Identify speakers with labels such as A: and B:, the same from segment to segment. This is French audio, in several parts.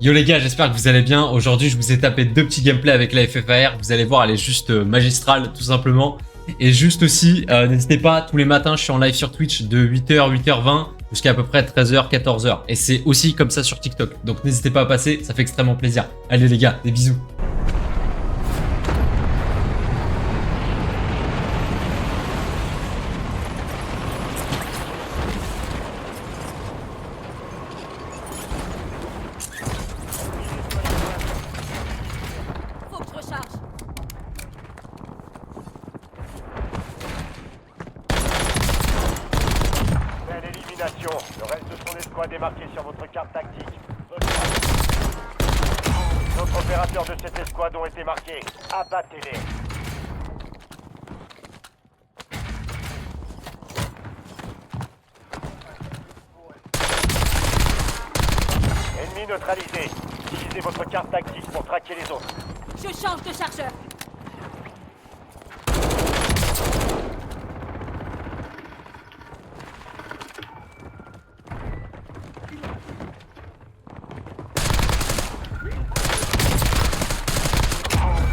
A: Yo les gars, j'espère que vous allez bien. Aujourd'hui, je vous ai tapé deux petits gameplays avec la FFAR. Vous allez voir, elle est juste magistrale, tout simplement. Et juste aussi, n'hésitez pas, tous les matins, je suis en live sur Twitch de 8h, 8h20 jusqu'à peu près 13h, 14h. Et c'est aussi comme ça sur TikTok. Donc n'hésitez pas à passer, ça fait extrêmement plaisir. Allez les gars, des bisous.
B: Faut que je recharge.
C: Belle élimination. Le reste de son escouade est marqué sur votre carte tactique. D'autres opérateurs de cette escouade ont été marqués. Abattez-les. Ennemi neutralisé. Utilisez votre carte tactique pour traquer les autres.
B: Je change de chargeur.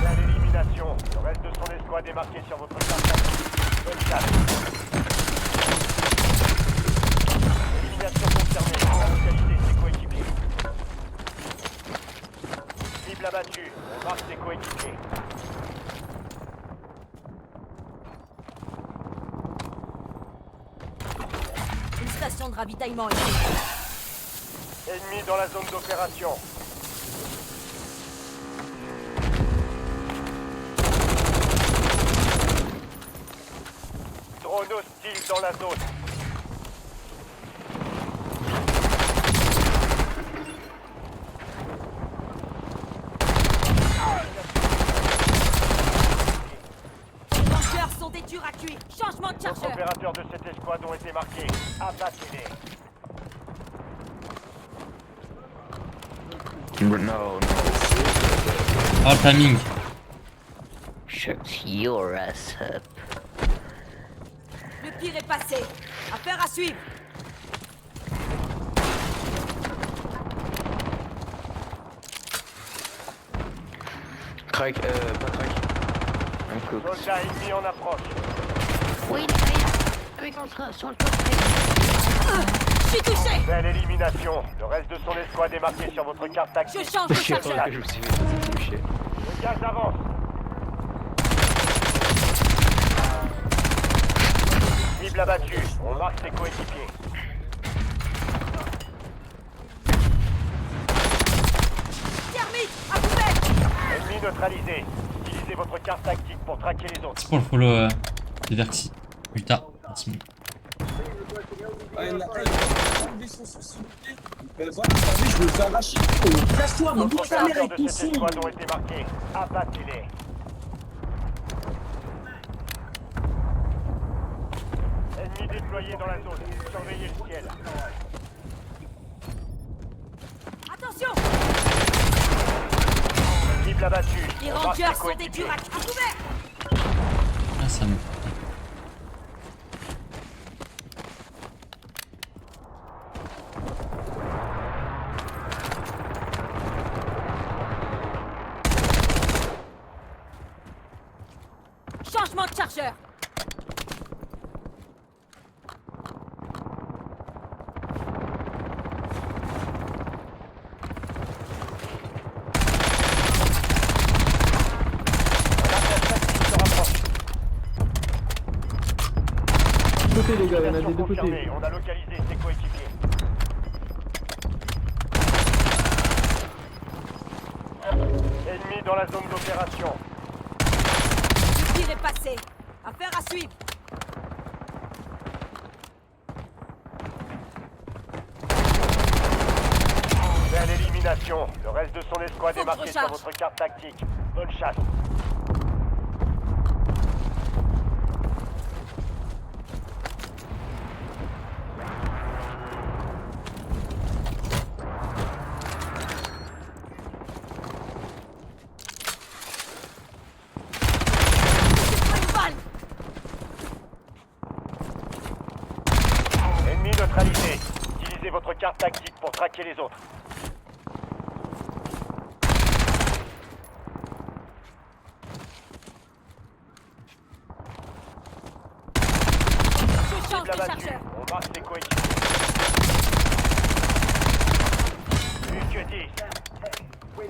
C: Belle élimination. Le reste de son escouade est marqué sur votre carte tactique. Bonne chasse. Élimination confirmée. On a localisé ses coéquipiers. Cible abattue. On marque ses coéquipiers.
B: Une station de ravitaillement ici.
C: Ennemi dans la zone d'opération. Drone hostile dans la zone.
B: Les lanceurs sont des durs à cuire. Changement de
C: Les
B: chargeur.
C: opérateurs de cette escouade ont été marqués. Abattez-les.
D: No.
A: Oh, timing.
D: Shut your ass up.
B: Le pire est passé. Affaire à suivre.
D: Crack, pas crack. Un coup.
C: Soldat ennemi en approche.
D: Oui, derrière. Oui, sur le coffret.
B: Je suis touché.
C: Belle élimination. Le reste de son escouade est marqué sur votre carte
B: Je
C: tactique.
B: change de
D: Je sais pas
B: chargeur.
D: que je me suis fait toucher.
C: Le gaz avance. Cible abattue. On marque ses coéquipiers.
B: Thermique, à poubelle.
C: Ennemi neutralisé. Utilisez votre carte tactique pour traquer les autres.
A: C'est pour le follow de Verxi. Putain, merci.
E: Ah, il a enlevé son sensibilité. Ben voilà, t'as vu, je me fais arracher. Casse-toi, mon
C: D'autres
E: bouge ta mère
C: opérateurs
E: avec
C: de
E: ton
C: cette
E: son.
C: escouade ont été marqués. Abattez-les. Ennemi déployé dans la zone. Surveillez le ciel.
B: Attention.
C: Cible abattue.
B: Les
C: On marque ses
B: rangers sont des
C: coéquipiers.
B: durs à couvert.
A: Ah, ça me...
B: Changement de chargeur.
E: Côté, les gars, il y en a
C: Mission
E: des deux
C: confirmée.
E: côtés.
C: On a localisé ses coéquipiers. Ennemi dans la zone d'opération.
B: Le pire est passé. Affaire à suivre.
C: Belle élimination. Le reste de son escouade
B: Faut
C: est
B: que je
C: marqué sur
B: recharge.
C: votre carte tactique. Bonne chasse.
B: Pas une balle.
C: Ennemi neutralisé. Utilisez votre carte tactique pour traquer les autres.
B: de
C: battu.
B: chargeur.
C: On marque ses coéquipiers. Plus que 10. Il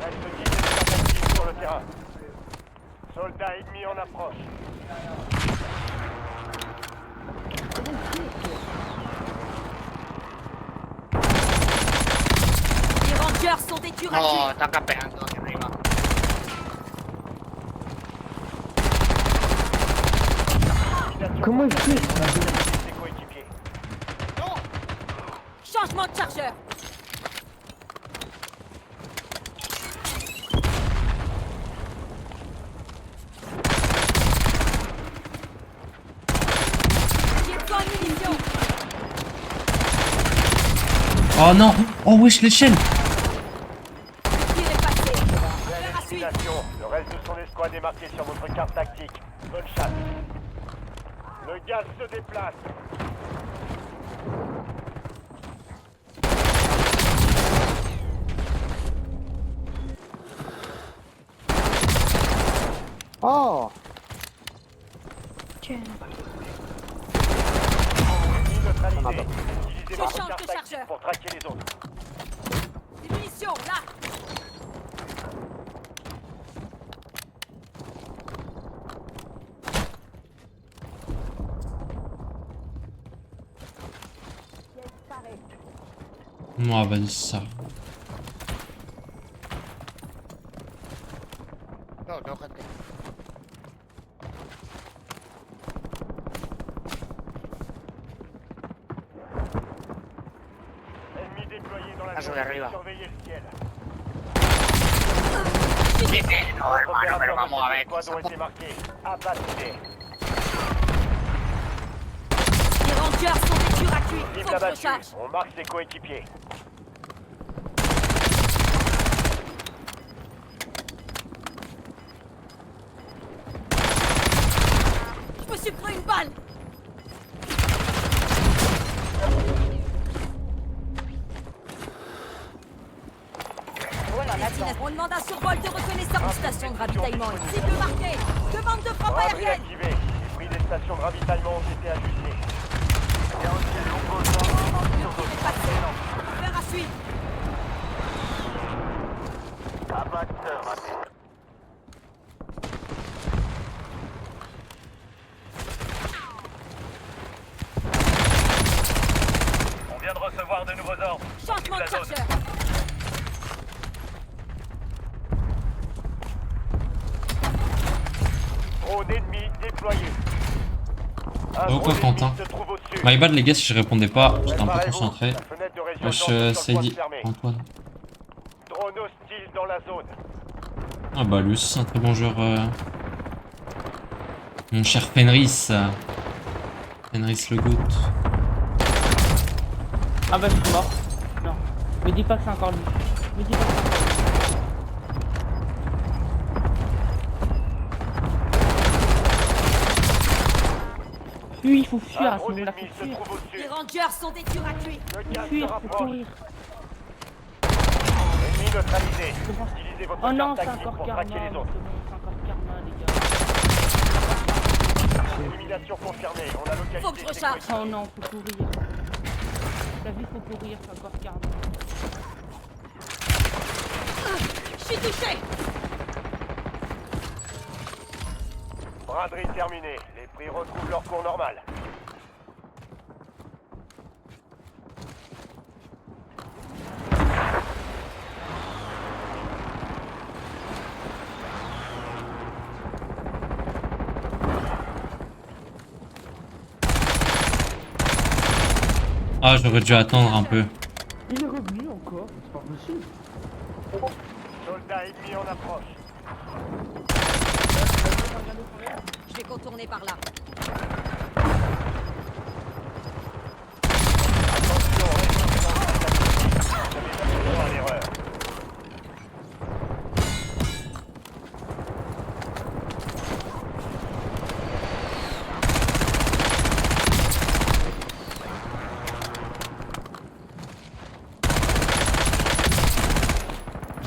C: reste 10 esclaves actifs sur le terrain. Soldats ennemis en approche.
B: Les rangers sont des tueurs à
D: Oh,
B: tuer.
D: sta capendo che arriva.
C: Comment il fait ses coéquipiers.
B: Changement de chargeur. J'ai besoin de munitions.
A: Oh non. Oh wesh l'échelle.
B: Le tir est passé. Faire à suivre.
C: Élimination. Le reste de son escouade est marqué sur votre carte tactique. Bonne chasse. Le gaz se déplace.
F: Oh!
C: Ennemi neutralisé. Utilisez
B: Je
C: votre
B: change
C: carte
B: de
C: tactique
B: chargeur.
C: pour traquer les autres.
B: Des munitions, là.
A: Moi vas-y ça.
D: No, no, gente.
C: Ennemi déployé dans la
D: Ah, je vais arriver.
C: Surveillez le ciel.
D: No, hermano, pero
C: Opérateurs
D: vamos
C: de
D: a ver.
C: cette escouade ont été marqués. Abattez.
B: Les rangers sont des tueurs à tuer.
C: Cible
B: Faut que je
C: abattue.
B: charge.
C: On marque ses coéquipiers.
B: Je me suis pris une balle. On demande un survol de reconnaissance. Station de ravitaillement. Cible marquée. Demande de frappe
C: Braverie
B: aérienne.
C: activée. Les prix des stations de ravitaillement ont été ajustés.
B: Le tir est passé. Faire à suivre.
C: On vient de recevoir de nouveaux ordres.
B: Changement de chargeur.
C: Drone ennemi déployé. Un
A: Pourquoi,
C: drone ennemi
A: Quentin?
C: se trouve au-dessus.
A: My bad les gars si je répondais pas, j'étais un peu
C: Préparez-vous.
A: concentré.
C: La fenêtre de
A: Wesh
C: résurgence est sur le point
A: Saïdi,
C: de fermer.
A: Antoine.
C: Drone hostile dans la zone.
A: Ah bah lui aussi c'est un très bon joueur. Mon cher Fenris. Fenris le GOAT.
F: Ah bah je suis mort. Non. Me dis pas que c'est encore lui. Me dis pas que c'est encore lui. Fuis, il faut fuir
C: Un
F: à ce
C: drone
F: moment-là,
C: ennemi
F: faut
C: se
F: fuir.
C: trouve au-dessus.
B: Les rangers sont des tueurs à tuer.
C: Le
F: Faut
C: gaz se
F: fuir, faut
C: rapproche.
F: courir.
C: Ennemi neutralisé.
F: Je pense-
C: Utilisez votre
F: Oh non,
C: carte
F: c'est
C: tactique
F: encore
C: pour
F: karma.
C: traquer les
F: C'est
C: autres.
F: bon, c'est encore karma, les gars.
C: Élimination confirmée. On a localisé
B: Faut que je
C: ses
B: recharge.
C: coéquipiers.
F: Oh non, faut courir. T'as vu, faut courir, c'est encore karma.
B: Je suis touché.
C: Braderie terminée. Les prix retrouvent leur cours normal.
A: Ah j'aurais dû attendre un peu.
F: Il est revenu encore, c'est pas possible.
C: Soldats ennemis en approche.
B: Je vais contourner par là.
C: Attention, restez dans la tactique. Vous avez jamais droit à l'erreur.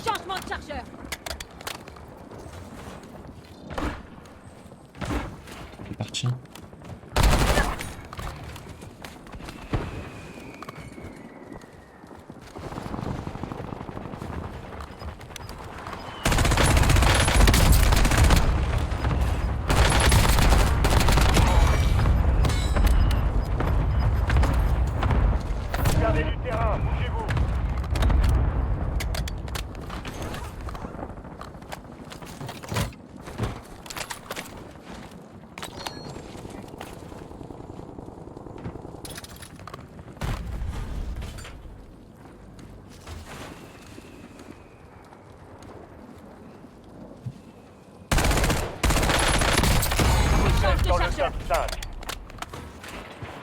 B: Changement de chargeur.
A: C'est parti.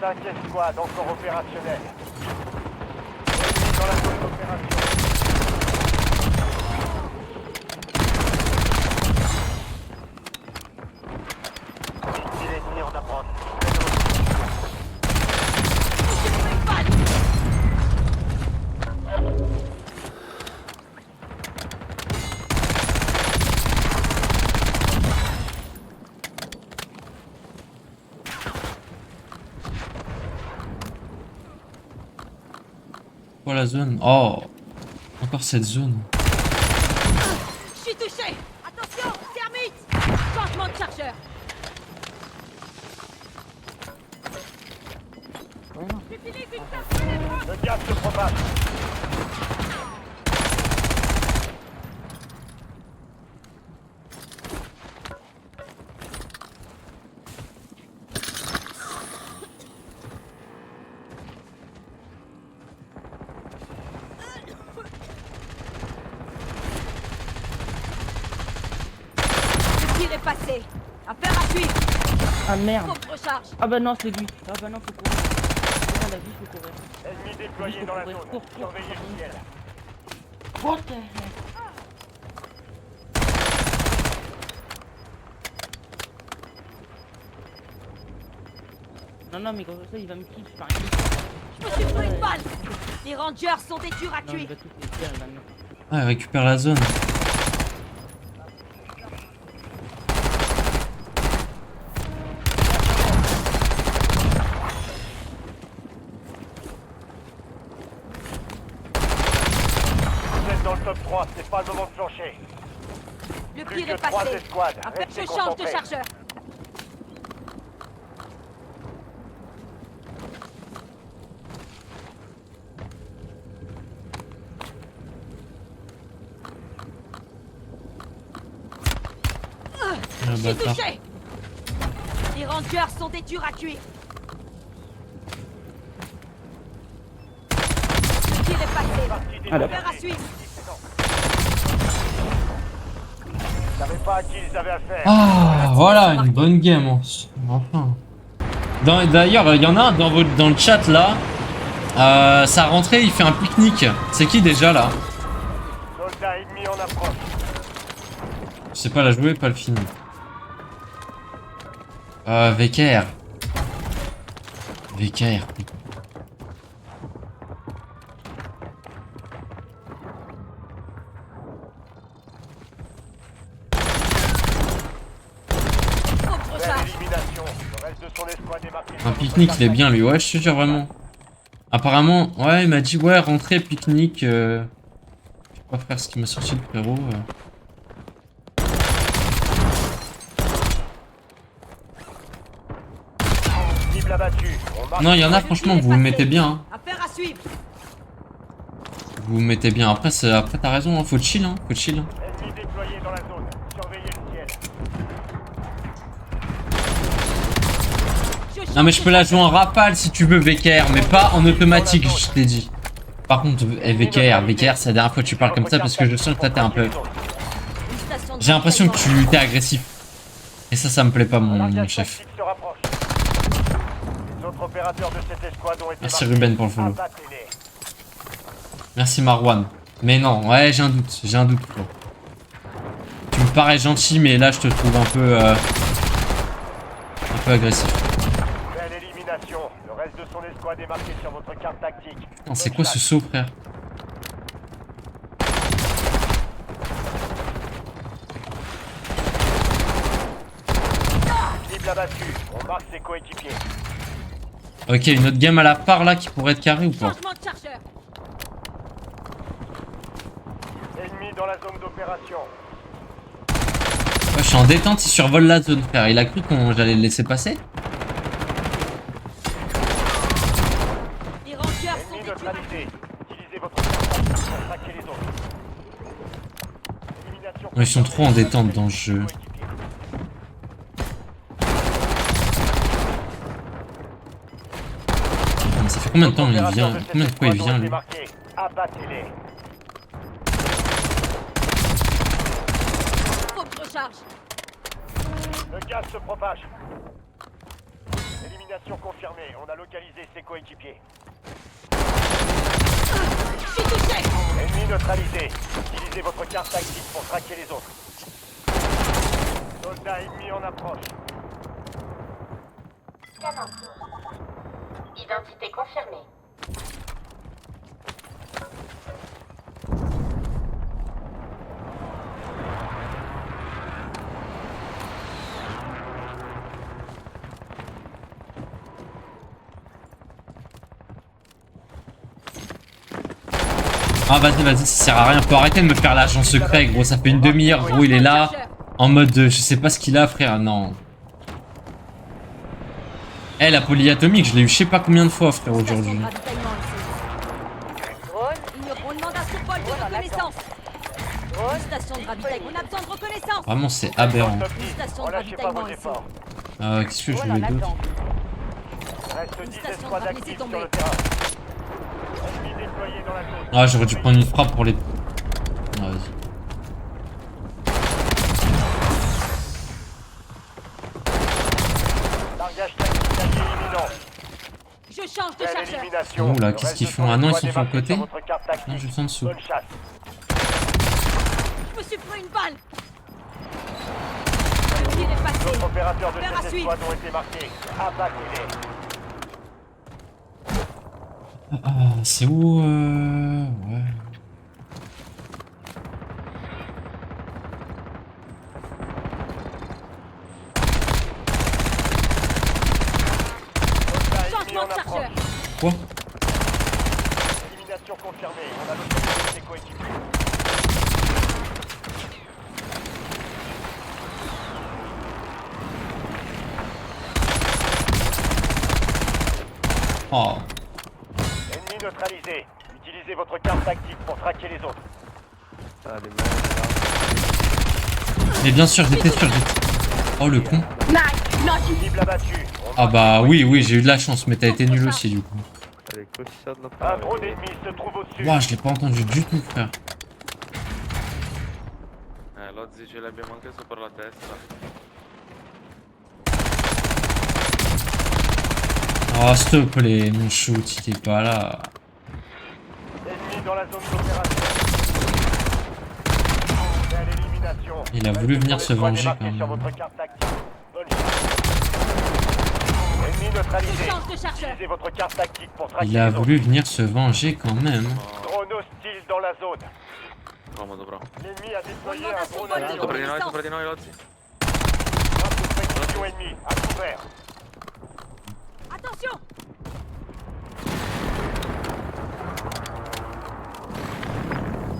C: 5e squad encore opérationnel. Ennemi dans la zone d'opération. Il est ennemi en approche.
A: Oh la zone. Oh. Encore cette zone.
B: Je suis touché. Attention, thermite. Changement de chargeur. J'utilise une tarte pénétrante.
C: Le gaz se propage.
B: Le tir est passé. Affaire à suivre.
F: Ah merde.
B: Faut que je recharge.
F: Ah bah non, c'est lui. Ah bah non, faut courir. Ah, la vie, faut courir.
C: Ennemi déployé dans la zone. Surveillez le ciel.
F: What the heck? Non, non, mais comme ça, il va me kill. Enfin,
B: Je me suis pris une balle. Les rangers sont des durs à
F: non,
B: tuer.
F: il va tous les tirer, il va me...
A: Ah, il récupère la zone.
C: Vous êtes dans le top 3, c'est pas le moment de flancher.
B: Le
C: Plus
B: tir
C: que
B: est
C: 3
B: passé.
C: escouades.
B: Affaire que je
C: Restez
B: change de
C: concentrés.
B: chargeur.
A: Ah,
B: Je suis
A: bâtard.
B: touché. Les rangers sont des durs à tuer. Le tir est passé.
C: Partie des
F: Alors.
B: Affaire à suivre.
C: Ils savaient pas à qui ils avaient affaire.
A: Ah, voilà, une bonne game. Enfin. D'ailleurs, il y en a un dans le chat là. Sa rentrée, il fait un pique-nique. C'est qui déjà là?
C: Soldats ennemis en approche.
A: Je sais pas la jouer, pas le film. VKR. VKR.
B: Faut que je
C: Belle
B: recharge.
C: élimination. Le reste de son escouade est marqué.
A: Un pique-nique, il est bien lui. Ouais, je te jure vraiment. Apparemment, ouais, il m'a dit ouais, rentrée, pique-nique. Je sais pas faire ce qui m'a sorti le frérot.
C: Cible abattue. On marque
A: Non, il y en a,
B: Le
A: franchement,
B: tir est
A: vous vous
B: passé.
A: mettez bien. Hein.
B: Affaire à suivre.
A: Vous vous mettez bien. Après, après t'as raison, hein. Faut chill, hein. Faut chill. Hein.
C: Ennemi déployé dans la zone. Surveillez le ciel.
A: Non, mais je peux la jouer en rafale si tu veux, VKR, mais pas en automatique, je t'ai dit. Par contre, VKR, c'est la dernière fois que tu parles comme ça parce que je sens que toi t'es un peu. J'ai l'impression que tu t'es agressif. Et ça me plaît pas, mon chef.
C: Se rapproche. Les autres opérateurs de cette escouade ont été
A: Merci
C: marqués.
A: Ruben pour le follow.
C: Abattez-les.
A: Merci Marwan. Mais non, ouais, j'ai un doute, Flo. Tu me parais gentil, mais là je te trouve un peu agressif.
C: Belle élimination. Le reste de son escouade est marqué sur votre carte tactique.
A: Putain, c'est quoi ce saut, frère?
C: Cible abattue. On marque ses coéquipiers.
A: Ok, une autre game à la part là qui pourrait être carrée ou pas?
B: Changement de chargeur.
C: Ennemi dans la zone d'opération.
A: Ouais, je suis en détente, il survole la zone, frère. Il a cru qu'on j'allais le laisser passer?
B: Les rangers sont
C: Ennemi
B: des durs à tuer.
C: neutralisé. Utilisez votre carte tactique pour traquer les autres. Élimination.
A: Ouais, ils sont trop en détente dans le jeu. Mais ça fait combien de temps il vient? Combien de fois il vient lui?
C: Abattez-les.
B: Faut que je recharge.
C: Le gaz se propage. Élimination. Élimination confirmée. On a localisé ses coéquipiers.
B: Je suis touché.
C: Ennemi neutralisé. Utilisez votre carte tactique pour traquer les autres. Soldat ennemi en approche.
G: Scanner. Identité confirmée.
A: Ah vas-y, ça sert à rien. Faut arrêter de me faire l'agent secret, gros. Ça fait une demi-heure, gros. Il est là. En mode, je sais pas ce qu'il a, frère. Non. Eh, la polyatomique, je l'ai eu je sais pas combien de fois, frère, aujourd'hui.
B: On demande un survol de reconnaissance. Une station de ravitaillement. On a besoin de reconnaissance.
A: Vraiment, c'est aberrant.
C: Top
B: Une
C: 10.
B: station de
C: Relâchez pas vos
B: ravitaillement ici.
C: efforts.
A: Qu'est-ce que je voulais d'autre?
C: Reste 10
B: station
C: escouades
B: de ravitaillement
C: actives sur
B: tombée.
C: le terrain. Ennemi déployé dans la zone.
A: Ah, j'aurais dû prendre une frappe pour les... Ah, vas-y.
C: Largage tactique allié imminent.
B: Je change de
C: Belle
B: chargeur.
C: élimination.
A: Ouh là,
C: Le
A: qu'est-ce
C: reste
A: qu'ils
C: de
A: font?
C: ton
A: Ah non, ils
C: escouade
A: sont sur le
C: est marqué
A: côté?
C: sur votre carte tactique.
A: Non, juste en dessous.
C: Bonne chasse.
B: Je me suis pris une balle. Le tir est passé.
C: Les opérateurs de
B: Faire à
C: cette
B: suivre.
C: escouade ont été marqués. Abattez-les.
A: Ah, c'est où Ouais.
C: Soldat ennemi
B: Changement
C: en
B: de
C: approche.
B: chargeur.
A: Quoi?
C: Élimination confirmée. On a localisé ses coéquipiers.
A: Oh.
C: Ennemi neutralisé. Utilisez votre carte tactique pour traquer les autres.
A: Mais bien sûr, j'étais sûr. Oh, le con.
C: Cible abattue.
A: Ah bah oui, j'ai eu de la chance, mais t'as été nul aussi, du coup.
C: Un drone ennemi se trouve au-dessus.
A: Ouah, je l'ai pas entendu du tout, frère.
H: L'autre dit je l'avais manqué sur la testa.
A: Oh, s'il te plaît, mon shoot, il est pas là.
C: Ennemi dans la zone d'opération. Belle élimination.
A: Il a voulu venir se venger,
C: Marqué
A: quand
C: sur
A: même.
C: votre carte tactique. Bonne chance. Ennemi neutralisé.
B: Je change de chargeur.
C: Utilisez votre carte tactique pour traquer
A: Il a
C: les autres.
A: voulu venir se venger quand même.
C: Drone hostile dans la zone.
H: Bravo, dobro.
C: L'ennemi a déployé
B: On demande un
C: un drone
B: survol de
C: avion.
H: Sopra di noi, Lozzi.
C: Frappe de précision ennemie. À couvert.
B: Attention.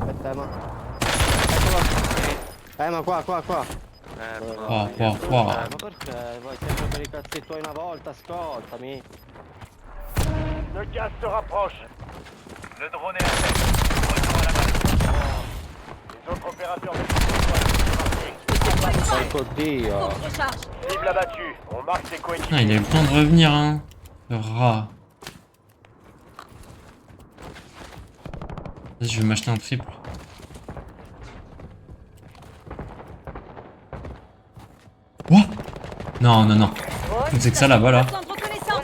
I: Aspetta, ma. Eccolo. Ma qua.
A: Oh,
I: Ma perché vuoi sempre per i cazzi tuoi una volta? Ascoltami.
C: Le gaz se rapproche. Le drone est à terre. Retour à la base. Les autres opérateurs de
I: Porco Dio.
B: Faut que je recharge.
C: cible abattue. On marque ses
A: Ah,
C: coéquipiers.
A: il a eu le temps de revenir, hein. Le rat. Vas-y, je vais m'acheter un triple. Quoi? Non. C'est que ça là-bas, là.
B: Besoin de reconnaissance.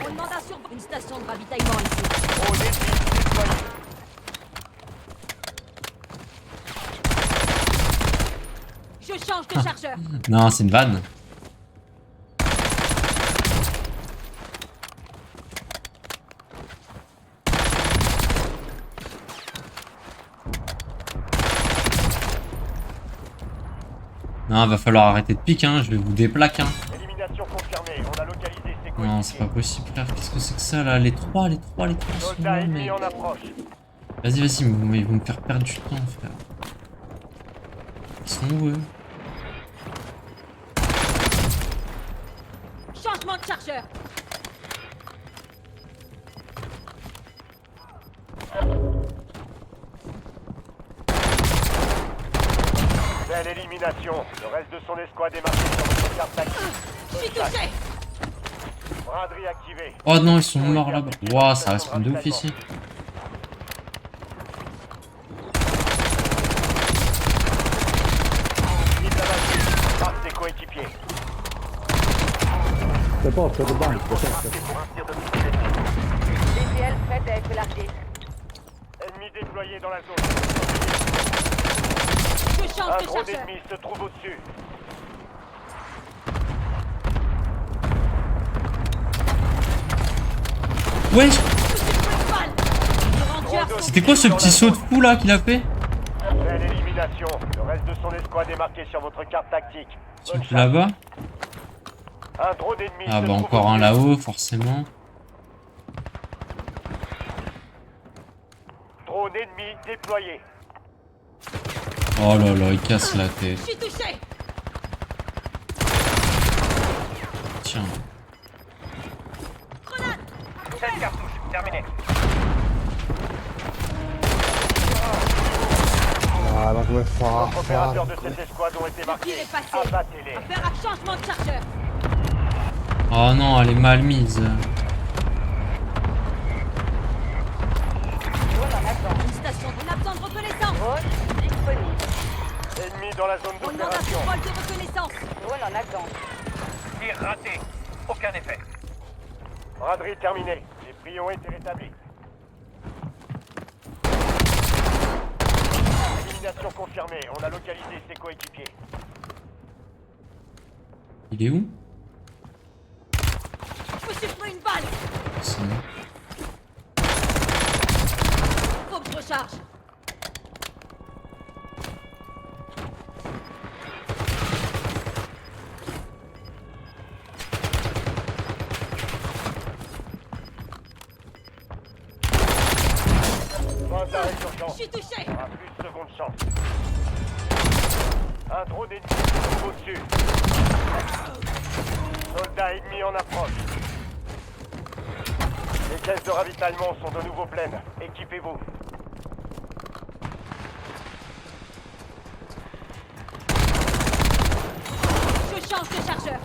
B: On demande un survol. Une station de ravitaillement ici.
C: Drone ennemi déployé.
B: Je change de chargeur.
A: Non, c'est une vanne. Non, va falloir arrêter de pique, hein. Je vais vous déplaquer, hein.
C: Élimination confirmée. On a localisé ses coéquipiers.
A: Non, c'est pas possible, frère. Qu'est-ce que c'est que ça, là? Les trois sont
C: Soldat
A: là,
C: ennemi
A: mais...
C: en approche.
A: Vas-y, ils vont me faire perdre du temps, frère. Ils sont où, eux?
B: Changement de chargeur.
C: Belle élimination. Le reste de son escouade est marqué sur votre carte tactique.
B: Je suis touché.
C: Braderie activée.
A: Oh non, ils sont morts là-bas. Ouah, ça respawn de ouf ici.
C: Cible abattue. Marque ses coéquipiers. Parti pour un tir de missile ennemi.
B: DGL prête à être larguée.
C: Ennemi déployé dans la zone.
B: Je change
C: Un
B: de
C: drone
B: chargeur.
C: ennemi se trouve au-dessus.
A: Ouais,
B: C'était
A: quoi ce petit saut de fou là qu'il a fait?
C: Belle élimination. Le reste de son escouade est marqué sur votre carte tactique. Bonne chance.
A: Là-bas.
C: Un drone ennemi
A: Ah
C: se
A: bah
C: trouve
A: encore un
C: au-dessus.
A: là-haut, forcément.
C: Drone ennemi déployé.
A: Oh là là, il casse la tête.
B: Je suis touché.
A: Tiens.
C: 7 cartouches, terminé. Les opérateurs de cette escouade ont été
B: Il
C: marqués.
B: est passé.
C: Abattez-les.
B: Faire un changement de chargeur.
A: Oh non, elle est mal mise.
B: Une station. On a besoin de reconnaissance.
G: Drone disponible.
C: Ennemi dans la zone
B: On demande un
C: d'opération.
B: survol de reconnaissance.
G: Drone en attente.
C: Tir raté. Aucun effet. Braderie terminée. Les prix ont été rétablis. Élimination confirmée. On a localisé ses coéquipiers.
A: Il est où?
B: Je me suis pris une balle.
A: C'est-
B: Faut que je recharge.
C: Point d'arrêt
B: Je
C: d'urgence.
B: suis touché.
C: À plus de seconde chance. Un drone ennemi se trouve au-dessus. Soldats ennemis en approche. Les caisses de ravitaillement sont de nouveau pleines. Équipez-vous.
B: Je change de chargeur.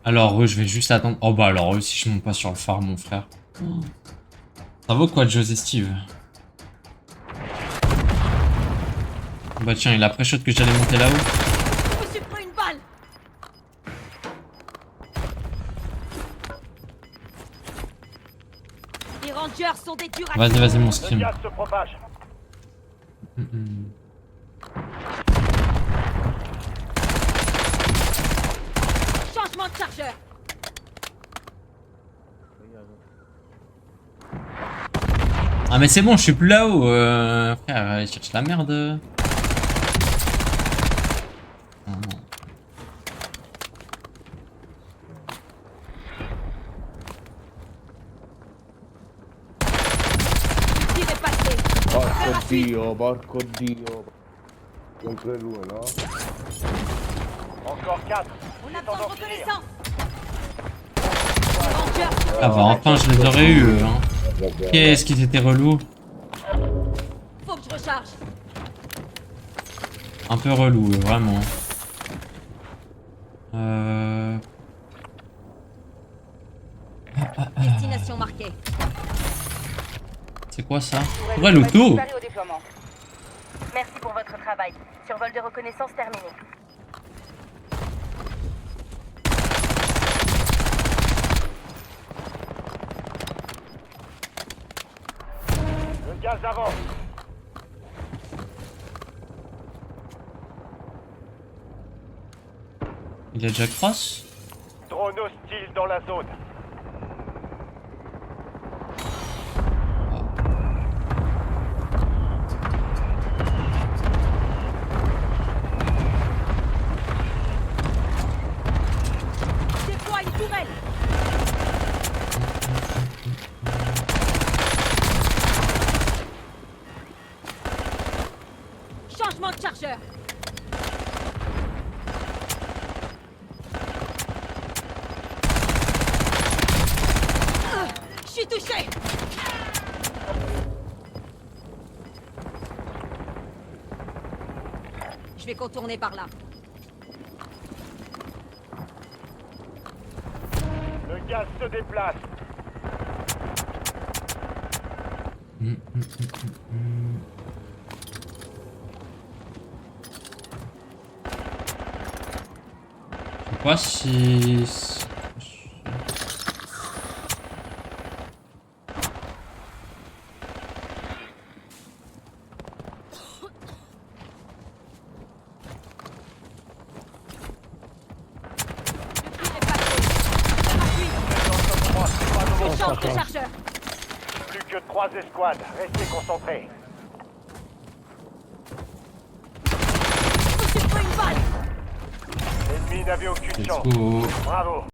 A: Alors, je vais juste attendre. Oh bah alors, si je monte pas sur le phare, mon frère. Ça vaut quoi, José Steve? Bah tiens, il a pré-shot que j'allais monter là-haut.
B: Je me suis pris une balle. Les rangers sont des durs à
A: Vas-y, vas-y, mon
C: Le
A: stream.
C: gaz se propage.
B: Changement de chargeur.
A: Ah mais c'est bon, je suis plus là-haut. Frère, il cherche la merde. Ah, non.
B: Il est passé.
E: Porco dio, porco dio. Non credo, no?
C: Encore 4.
B: On a besoin de reconnaissance. Les rangers sont
A: Ah bah enfin, je les aurais eu, eux, hein. Qu'est-ce qu'ils étaient relous.
B: Faut que je recharge.
A: Un peu relou, vraiment.
B: Destination marquée.
A: C'est quoi ça? Ouais, l'auto.
G: Préparé au déploiement. Merci pour votre travail. Survol de reconnaissance terminé.
C: Le gaz avance.
A: Il a déjà cross?
C: Drone hostile dans la zone.
B: Déploie une tourelle. Changement de chargeur. Je suis touché. Je vais contourner par là.
C: Le gaz se déplace.
A: Je sais pas si...
B: Change de chargeur.
C: Plus que 3 escouades. Restez concentrés.
B: Reçu pour une balle.
C: L'ennemi n'avait aucune
A: Let's
C: chance.
A: go.
C: Bravo.